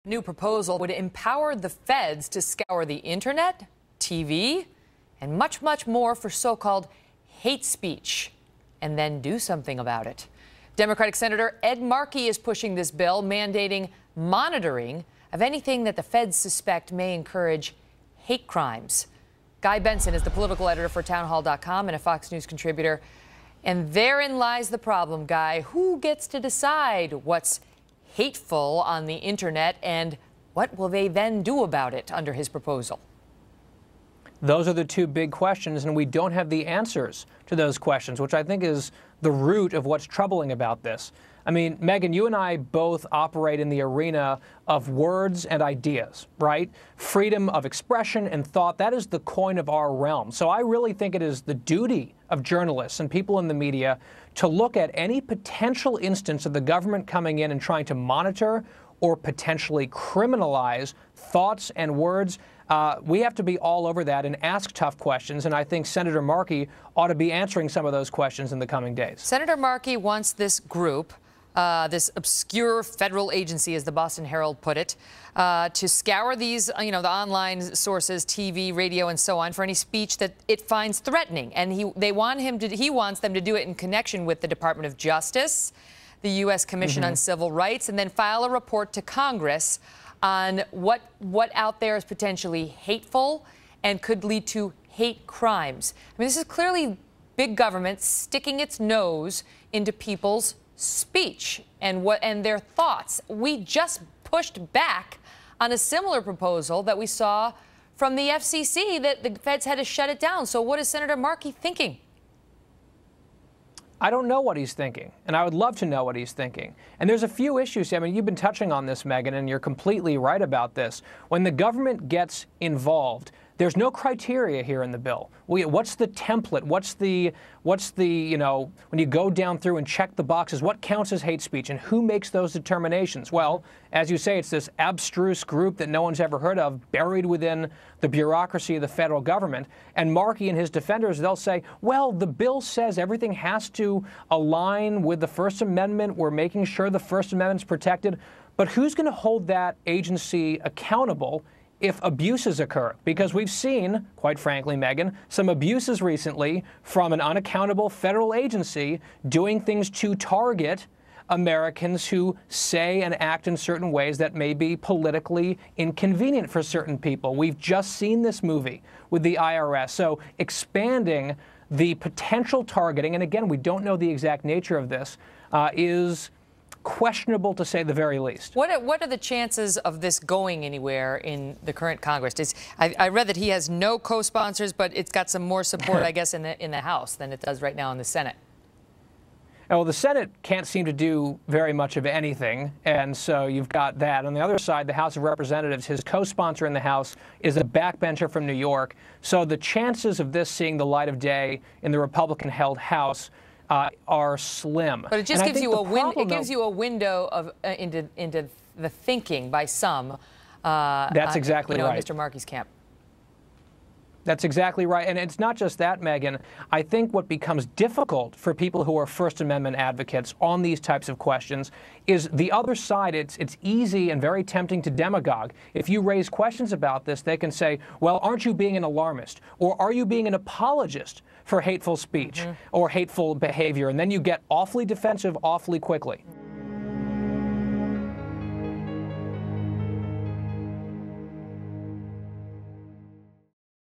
New proposal would empower the feds to scour the internet, TV, and much, much more for so-called hate speech, and then do something about it. Democratic Senator Ed Markey is pushing this bill, mandating monitoring of anything that the feds suspect may encourage hate crimes. Guy Benson is the political editor for townhall.com and a Fox News contributor. And therein lies the problem, Guy. Who gets to decide what's hateful on the internet, and what will they then do about it under his proposal? Those are the two big questions, and we don't have the answers to those questions, which I think is the root of what's troubling about this. I mean, Megan, you and I both operate in the arena of words and ideas, right? Freedom of expression and thought, that is the coin of our realm. So I really think it is the duty of journalists and people in the media to look at any potential instance of the government coming in and trying to monitor or potentially criminalize thoughts and words. We have to be all over that and ask tough questions, and I think Senator Markey ought to be answering some of those questions in the coming days. Senator Markey wants this group, this obscure federal agency, as the Boston Herald put it, to scour these, the online sources, TV, radio, and so on, for any speech that it finds threatening. And he wants them to do it in connection with the Department of Justice, the U.S. Commission on Civil Rights, and then file a report to Congress on what out there is potentially hateful and could lead to hate crimes. I mean, this is clearly big government sticking its nose into people's speech and their thoughts. We just pushed back on a similar proposal that we saw from the FCC that the feds had to shut it down. So what is Senator Markey thinking? I don't know what he's thinking, and I would love to know what he's thinking. And there's a few issues. I mean, you've been touching on this, Megan, and you're completely right about this. When the government gets involved, there's no criteria here in the bill. What's the template? What's the, when you go down through and check the boxes, what counts as hate speech and who makes those determinations? Well, as you say, it's this abstruse group that no one's ever heard of, buried within the bureaucracy of the federal government. And Markey and his defenders, they'll say, well, the bill says everything has to align with the First Amendment. We're making sure the First Amendment's protected. But who's going to hold that agency accountable if abuses occur? Because we've seen, quite frankly, Megan, some abuses recently from an unaccountable federal agency doing things to target Americans who say and act in certain ways that may be politically inconvenient for certain people. We've just seen this movie with the IRS. So expanding the potential targeting, and again, we don't know the exact nature of this, is questionable to say the very least. What are the chances of this going anywhere in the current Congress? I read that he has no co-sponsors, but it's got some more support, I guess, in the House than it does right now in the Senate. Well, the Senate can't seem to do very much of anything, and so you've got that. On the other side, the House of Representatives, his co-sponsor in the House is a backbencher from New York. So the chances of this seeing the light of day in the Republican-held House are slim. But it just gives you a window of into the thinking by some. That's exactly right. Mr. Markey's camp. That's exactly right. And it's not just that, Megan. I think what becomes difficult for people who are First Amendment advocates on these types of questions is the other side. It's easy and very tempting to demagogue. If you raise questions about this, they can say, well, aren't you being an alarmist? Or are you being an apologist for hateful speech or hateful behavior? And then you get awfully defensive awfully quickly.